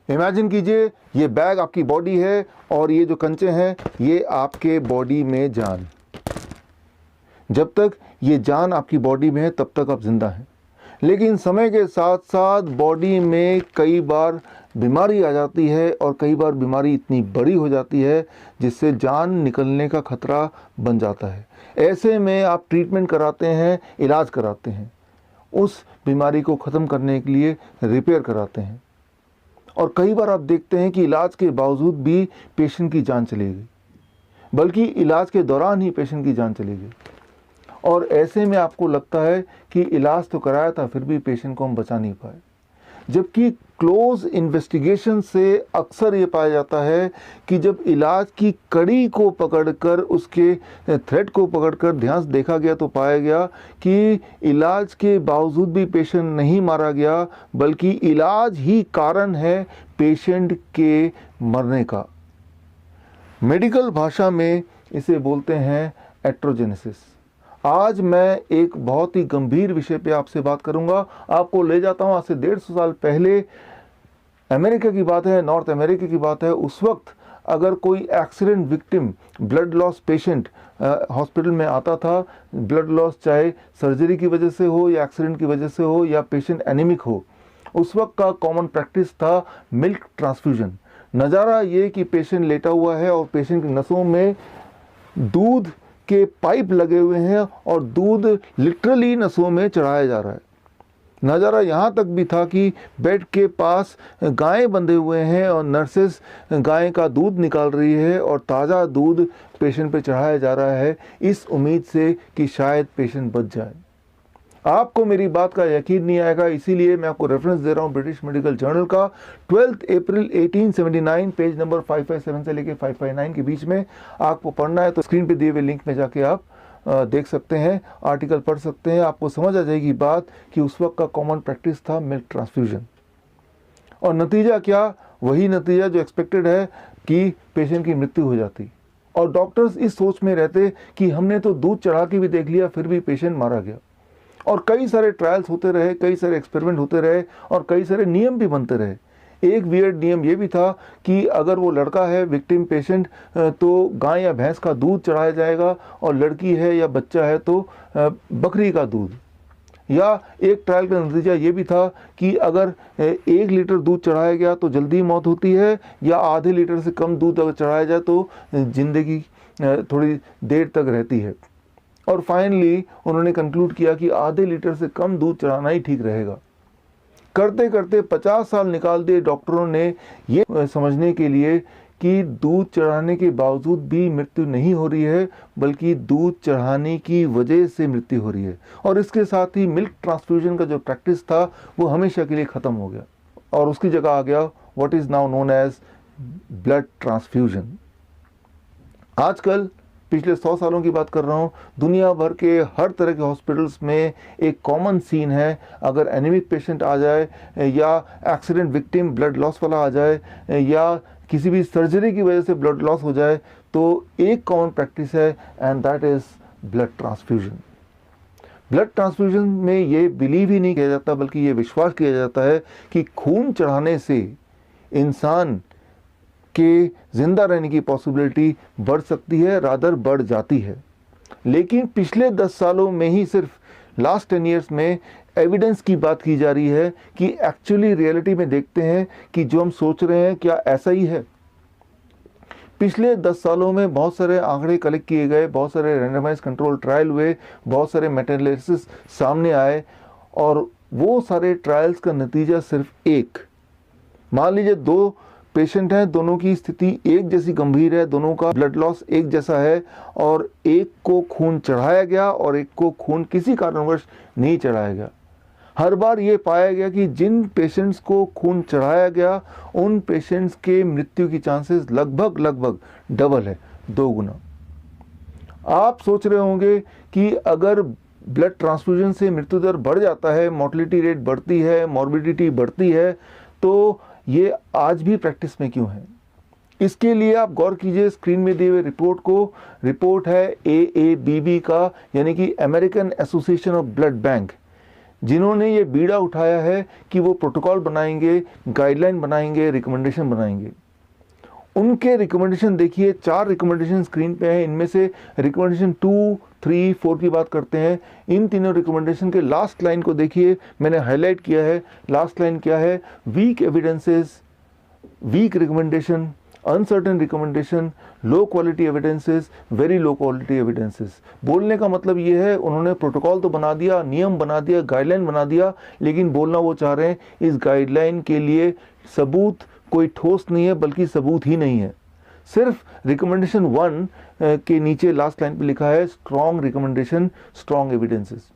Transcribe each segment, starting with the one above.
Imagine कीजिए ये bag आपकी बॉडी है और ये जो कंचे हैं ये आपके बॉडी में जान। जब तक ये जान आपकी बॉडी में है तब तक आप जिंदा हैं, लेकिन समय के साथ साथ बॉडी में कई बार बीमारी आ जाती है और कई बार बीमारी इतनी बड़ी हो जाती है जिससे जान निकलने का खतरा बन जाता है। ऐसे में आप ट्रीटमेंट कराते हैं, इलाज कराते हैं, उस बीमारी को ख़त्म करने के लिए रिपेयर कराते हैं। और कई बार आप देखते हैं कि इलाज के बावजूद भी पेशेंट की जान चली गई, बल्कि इलाज के दौरान ही पेशेंट की जान चली गई। और ऐसे में आपको लगता है कि इलाज तो कराया था फिर भी पेशेंट को हम बचा नहीं पाए, जबकि क्लोज इन्वेस्टिगेशन से अक्सर ये पाया जाता है कि जब इलाज की कड़ी को पकड़कर, उसके थ्रेड को पकड़कर ध्यान से देखा गया तो पाया गया कि इलाज के बावजूद भी पेशेंट नहीं मारा गया, बल्कि इलाज ही कारण है पेशेंट के मरने का। मेडिकल भाषा में इसे बोलते हैं एट्रोजेनेसिस। आज मैं एक बहुत ही गंभीर विषय पे आपसे बात करूंगा। आपको ले जाता हूं आज से 150 साल पहले, अमेरिका की बात है, नॉर्थ अमेरिका की बात है। उस वक्त अगर कोई accident victim, blood loss patient hospital में आता था, ब्लड लॉस चाहे सर्जरी की वजह से हो या एक्सीडेंट की वजह से हो या पेशेंट एनीमिक हो, उस वक्त का कॉमन प्रैक्टिस था मिल्क ट्रांसफ्यूजन। नज़ारा ये कि पेशेंट लेटा हुआ है और पेशेंट की नसों में दूध के पाइप लगे हुए हैं और दूध लिटरली नसों में चढ़ाया जा रहा है। नज़ारा यहाँ तक भी था कि बेड के पास गायें बंधे हुए हैं और नर्सेस गाय का दूध निकाल रही है और ताज़ा दूध पेशेंट पे चढ़ाया जा रहा है, इस उम्मीद से कि शायद पेशेंट बच जाए। आपको मेरी बात का यकीन नहीं आएगा, इसीलिए मैं आपको रेफरेंस दे रहा हूँ ब्रिटिश मेडिकल जर्नल का, 12 अप्रैल 1879, पेज नंबर 557 से लेके 559 के बीच में। आपको पढ़ना है तो स्क्रीन पे दिए हुए लिंक में जाके आप देख सकते हैं, आर्टिकल पढ़ सकते हैं। आपको समझ आ जाएगी बात कि उस वक्त का कॉमन प्रैक्टिस था मिल्क ट्रांसफ्यूजन। और नतीजा क्या? वही नतीजा जो एक्सपेक्टेड है कि पेशेंट की मृत्यु हो जाती। और डॉक्टर्स इस सोच में रहते कि हमने तो दूध चढ़ा के भी देख लिया फिर भी पेशेंट मारा गया। और कई सारे ट्रायल्स होते रहे, कई सारे एक्सपेरिमेंट होते रहे और कई सारे नियम भी बनते रहे। एक वियर्ड नियम ये भी था कि अगर वो लड़का है विक्टिम पेशेंट तो गाय या भैंस का दूध चढ़ाया जाएगा, और लड़की है या बच्चा है तो बकरी का दूध। या एक ट्रायल का नतीजा ये भी था कि अगर 1 लीटर दूध चढ़ाया गया तो जल्दी मौत होती है, या आधे लीटर से कम दूध अगर चढ़ाया जाए तो जिंदगी थोड़ी देर तक रहती है। और फाइनली उन्होंने कंक्लूड किया कि आधे लीटर से कम दूध चढ़ाना ही ठीक रहेगा। करते करते 50 साल निकाल दिए डॉक्टरों ने ये समझने के लिए कि दूध चढ़ाने के बावजूद भी मृत्यु नहीं हो रही है, बल्कि दूध चढ़ाने की वजह से मृत्यु हो रही है। और इसके साथ ही मिल्क ट्रांसफ्यूजन का जो प्रैक्टिस था वो हमेशा के लिए ख़त्म हो गया और उसकी जगह आ गया what is now known as blood transfusion. आजकल पिछले 100 सालों की बात कर रहा हूँ, दुनिया भर के हर तरह के हॉस्पिटल्स में एक कॉमन सीन है, अगर एनीमिक पेशेंट आ जाए या एक्सीडेंट विक्टिम ब्लड लॉस वाला आ जाए या किसी भी सर्जरी की वजह से ब्लड लॉस हो जाए, तो एक कॉमन प्रैक्टिस है and that is blood transfusion. Blood transfusion में ये बिलीव ही नहीं किया जाता, बल्कि ये विश्वास किया जाता है कि खून चढ़ाने से इंसान के जिंदा रहने की पॉसिबिलिटी बढ़ सकती है, रादर बढ़ जाती है। लेकिन पिछले 10 सालों में ही, सिर्फ लास्ट 10 ईयर्स में एविडेंस की बात की जा रही है कि एक्चुअली रियलिटी में देखते हैं कि जो हम सोच रहे हैं क्या ऐसा ही है। पिछले 10 सालों में बहुत सारे आंकड़े कलेक्ट किए गए, बहुत सारे रैंडमाइज कंट्रोल ट्रायल हुए, बहुत सारे मेटा-एनालिसिस सामने आए, और वो सारे ट्रायल्स का नतीजा सिर्फ एक। मान लीजिए 2 पेशेंट हैं, दोनों की स्थिति एक जैसी गंभीर है, दोनों का ब्लड लॉस एक जैसा है, और एक को खून चढ़ाया गया और एक को खून किसी कारणवश नहीं चढ़ाया गया। हर बार ये पाया गया कि जिन पेशेंट्स को खून चढ़ाया गया उन पेशेंट्स के मृत्यु की चांसेस लगभग डबल है, 2 गुना। आप सोच रहे होंगे कि अगर ब्लड ट्रांसफ्यूजन से मृत्यु दर बढ़ जाता है, मोर्टेलिटी रेट बढ़ती है, मॉर्बिडिटी बढ़ती है, तो ये आज भी प्रैक्टिस में क्यों है? इसके लिए आप गौर कीजिए स्क्रीन में दिए हुए रिपोर्ट को। रिपोर्ट है AABB का, यानी कि American association of blood bank. जिन्होंने ये बीड़ा उठाया है कि वो प्रोटोकॉल बनाएंगे, गाइडलाइन बनाएंगे, रिकमेंडेशन बनाएंगे। उनके रिकमेंडेशन देखिए, 4 रिकमेंडेशन स्क्रीन पे हैं। इनमें से रिकमेंडेशन 2, 3, 4 की बात करते हैं। इन तीनों रिकमेंडेशन के लास्ट लाइन को देखिए, मैंने हाईलाइट किया है। लास्ट लाइन क्या है? Weak evidences, weak recommendation, uncertain recommendation, low quality evidences, very low quality evidences. बोलने का मतलब ये है, उन्होंने प्रोटोकॉल तो बना दिया, नियम बना दिया, गाइडलाइन बना दिया, लेकिन बोलना वो चाह रहे हैं इस गाइडलाइन के लिए सबूत कोई ठोस नहीं है, बल्कि सबूत ही नहीं है। सिर्फ रिकमेंडेशन 1 के नीचे लास्ट लाइन पे लिखा है स्ट्रॉन्ग रिकमेंडेशन, स्ट्रॉन्ग एविडेंसेस।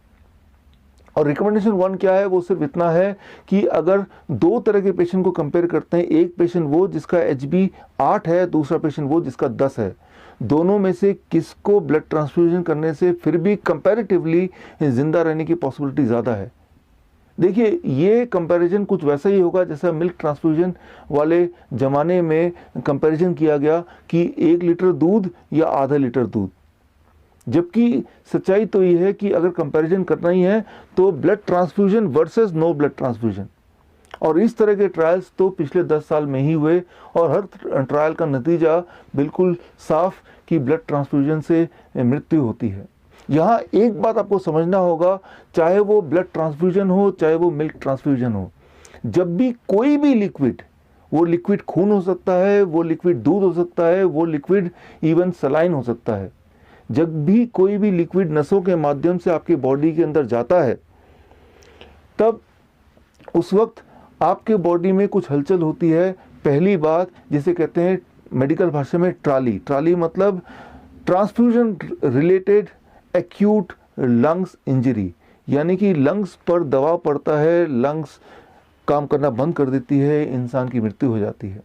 और रिकमेंडेशन 1 क्या है? वो सिर्फ इतना है कि अगर 2 तरह के पेशेंट को कंपेयर करते हैं, एक पेशेंट वो जिसका HB 8 है, दूसरा पेशेंट वो जिसका 10 है, दोनों में से किसको ब्लड ट्रांसफ्यूजन करने से फिर भी कंपैरेटिवली जिंदा रहने की पॉसिबिलिटी ज़्यादा है। देखिए, ये कंपैरिजन कुछ वैसा ही होगा जैसा मिल्क ट्रांसफ्यूजन वाले ज़माने में कंपैरिजन किया गया कि 1 लीटर दूध या आधा लीटर दूध। जबकि सच्चाई तो ये है कि अगर कंपैरिजन करना ही है तो blood transfusion versus no blood transfusion. और इस तरह के ट्रायल्स तो पिछले 10 साल में ही हुए, और हर ट्रायल का नतीजा बिल्कुल साफ कि ब्लड ट्रांसफ्यूजन से मृत्यु होती है। यहाँ एक बात आपको समझना होगा, चाहे वो ब्लड ट्रांसफ्यूजन हो, चाहे वो मिल्क ट्रांसफ्यूजन हो, जब भी कोई भी लिक्विड, वो लिक्विड खून हो सकता है, वो लिक्विड दूध हो सकता है, वो लिक्विड इवन सलाइन हो सकता है, जब भी कोई भी लिक्विड नसों के माध्यम से आपके बॉडी के अंदर जाता है, तब उस वक्त आपके बॉडी में कुछ हलचल होती है। पहली बात जिसे कहते हैं मेडिकल भाषा में ट्राली मतलब transfusion related acute lungs injury, यानी कि लंग्स पर दबाव पड़ता है, लंग्स काम करना बंद कर देती है, इंसान की मृत्यु हो जाती है।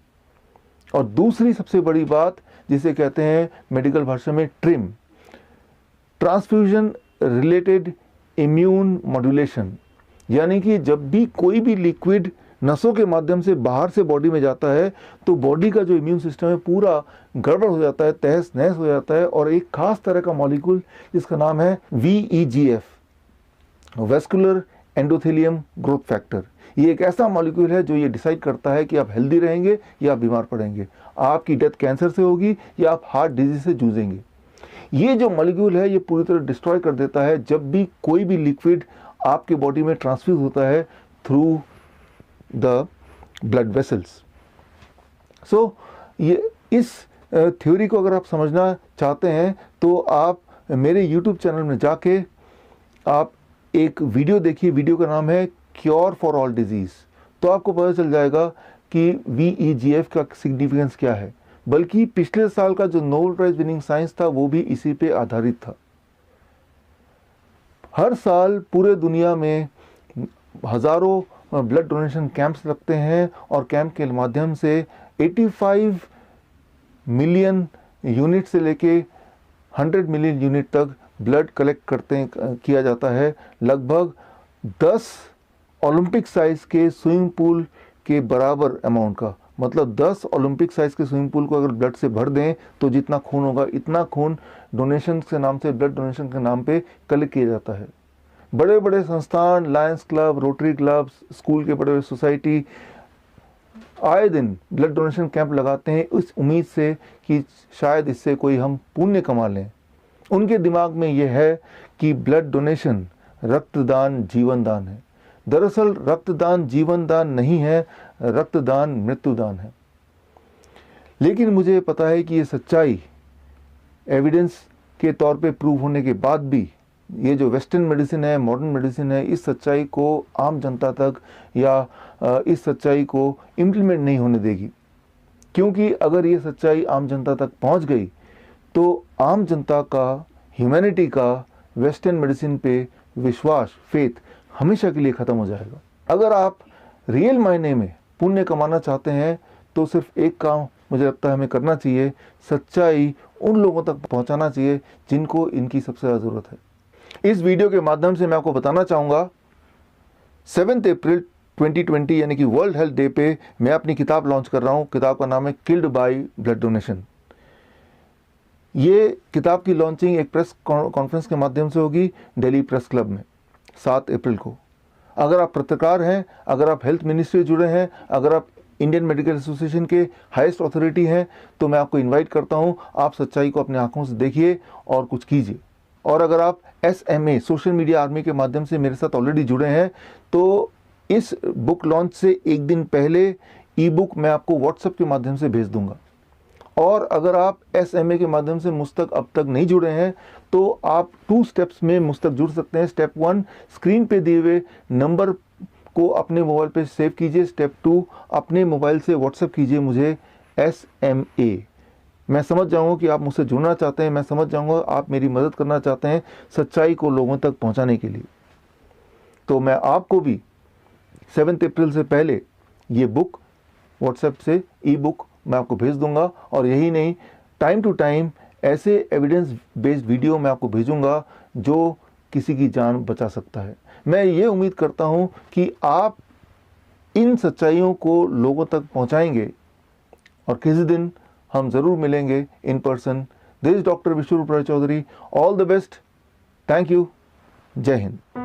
और दूसरी सबसे बड़ी बात जिसे कहते हैं मेडिकल भाषा में ट्रांसफ्यूजन रिलेटेड इम्यून मॉड्यूलेशन, यानी कि जब भी कोई भी लिक्विड नसों के माध्यम से बाहर से बॉडी में जाता है तो बॉडी का जो इम्यून सिस्टम है पूरा गड़बड़ हो जाता है, तहस नहस हो जाता है। और एक खास तरह का मॉलिक्यूल जिसका नाम है VEGF, vascular endothelium growth factor, ये एक ऐसा मॉलिक्यूल है जो ये डिसाइड करता है कि आप हेल्दी रहेंगे या आप बीमार पड़ेंगे, आपकी डेथ कैंसर से होगी या आप हार्ट डिजीज से जूझेंगे। ये जो मॉलिक्यूल है ये पूरी तरह डिस्ट्रॉय कर देता है जब भी कोई भी लिक्विड आपके बॉडी में ट्रांसफ्यूज होता है थ्रू द ब्लड वेसल्स। सो ये इस थ्योरी को अगर आप समझना चाहते हैं तो आप मेरे YouTube चैनल में जाके आप एक वीडियो देखिए, वीडियो का नाम है क्योर फॉर ऑल डिजीज़। तो आपको पता चल जाएगा कि VEGF का सिग्निफिकेंस क्या है। बल्कि पिछले साल का जो नोबेल प्राइज विनिंग साइंस था वो भी इसी पे आधारित था। हर साल पूरे दुनिया में हज़ारों ब्लड डोनेशन कैंप्स लगते हैं और कैंप के माध्यम से 85 मिलियन यूनिट से लेके 100 मिलियन यूनिट तक ब्लड कलेक्ट किया जाता है। लगभग 10 ओलंपिक साइज के स्विमिंग पूल के बराबर अमाउंट का, मतलब 10 ओलंपिक साइज के स्विमिंग पूल को अगर ब्लड से भर दें तो जितना खून होगा इतना खून डोनेशन के नाम से, ब्लड डोनेशन के नाम पे कलेक्ट किया जाता है। बड़े बड़े संस्थान, Lions club, rotary club, school के बड़े बड़े सोसाइटी आए दिन ब्लड डोनेशन कैंप लगाते हैं इस उम्मीद से कि शायद इससे कोई हम पुण्य कमा लें। उनके दिमाग में यह है कि ब्लड डोनेशन रक्तदान जीवन दान है। दरअसल रक्तदान जीवन दान नहीं है, रक्तदान मृत्युदान है। लेकिन मुझे पता है कि ये सच्चाई एविडेंस के तौर पे प्रूव होने के बाद भी ये जो वेस्टर्न मेडिसिन है, मॉडर्न मेडिसिन है, इस सच्चाई को आम जनता तक या इस सच्चाई को इम्प्लीमेंट नहीं होने देगी। क्योंकि अगर ये सच्चाई आम जनता तक पहुंच गई तो आम जनता का, ह्यूमैनिटी का वेस्टर्न मेडिसिन पे विश्वास, फेथ हमेशा के लिए ख़त्म हो जाएगा। अगर आप रियल मायने में पुण्य कमाना चाहते हैं तो सिर्फ एक काम मुझे लगता है हमें करना चाहिए, सच्चाई उन लोगों तक पहुंचाना चाहिए जिनको इनकी सबसे ज़्यादा ज़रूरत है। इस वीडियो के माध्यम से मैं आपको बताना चाहूँगा 7 अप्रैल 2020 यानी कि वर्ल्ड हेल्थ डे पे मैं अपनी किताब लॉन्च कर रहा हूँ। किताब का नाम है किल्ड बाय ब्लड डोनेशन। ये किताब की लॉन्चिंग एक प्रेस कॉन्फ्रेंस के माध्यम से होगी दिल्ली प्रेस क्लब में 7 अप्रैल को। अगर आप पत्रकार हैं, अगर आप हेल्थ मिनिस्ट्री से जुड़े हैं, अगर आप इंडियन मेडिकल एसोसिएशन के हाईएस्ट अथॉरिटी हैं, तो मैं आपको इनवाइट करता हूं, आप सच्चाई को अपने आंखों से देखिए और कुछ कीजिए। और अगर आप SMA सोशल मीडिया आर्मी के माध्यम से मेरे साथ ऑलरेडी जुड़े हैं, तो इस बुक लॉन्च से एक दिन पहले ई बुक मैं आपको व्हाट्सएप के माध्यम से भेज दूंगा। और अगर आप SMA के माध्यम से मुझ तक अब तक नहीं जुड़े हैं, तो आप 2 स्टेप्स में मुझ तक जुड़ सकते हैं। स्टेप 1, स्क्रीन पे दिए हुए नंबर को अपने मोबाइल पे सेव कीजिए। स्टेप 2, अपने मोबाइल से व्हाट्सएप कीजिए मुझे SMA। मैं समझ जाऊंगा कि आप मुझसे जुड़ना चाहते हैं, मैं समझ जाऊंगा आप मेरी मदद करना चाहते हैं सच्चाई को लोगों तक पहुंचाने के लिए। तो मैं आपको भी 7 अप्रैल से पहले ये बुक व्हाट्सएप से ई बुक मैं आपको भेज दूंगा। और यही नहीं, टाइम टू टाइम ऐसे एविडेंस बेस्ड वीडियो मैं आपको भेजूंगा जो किसी की जान बचा सकता है। मैं ये उम्मीद करता हूं कि आप इन सच्चाइयों को लोगों तक पहुंचाएंगे और किसी दिन हम ज़रूर मिलेंगे in person. This is doctor Biswaroop Roy Chowdhury. All the best. Thank you. जय हिंद।